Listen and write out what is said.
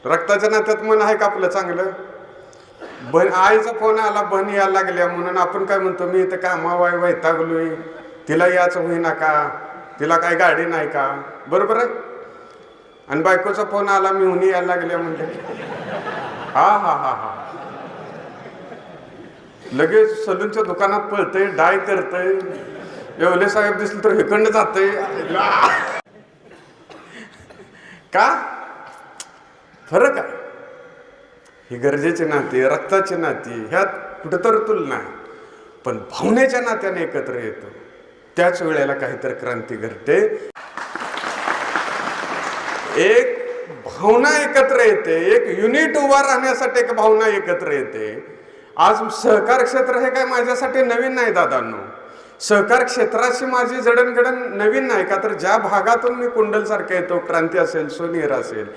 रक्ताच्या नात्यात मन आहे का आपलं चांगलं? बन आईचा फोन आला, बन यायला लागल्या म्हणून आपण काय म्हणतो, मी इथं कामावाय वैतागलोय, तिला याचं होईना का, तिला काय गाडी नाही का, बरोबर आहे? आणि बायकोचा फोन आला, मी हुनी यायला लागल्या म्हणले, हा हा हा हा, लगेच सलूनच्या दुकानात पळतय, डाय करतय, येवले साहेब दिसले तर हेकंड जातय. का? फरक आहे. ही गरजेची नाती, रक्ताची नाती, ह्यात कुठंतर तुलना आहे. पण भावनेच्या नात्याने एकत्र येतो, त्याच वेळेला काहीतरी क्रांती घडते. एक भावना एकत्र येते, एक युनिट उभा राहण्यासाठी एक भावना एकत्र येते. आज सहकार क्षेत्र हे काय माझ्यासाठी नवीन नाही दादांनो. सहकार क्षेत्राची माझी जडणघडण नवीन नाही का, तर ज्या भागातून मी कुंडल सारखा येतो, क्रांती असेल, सोनेर असेल,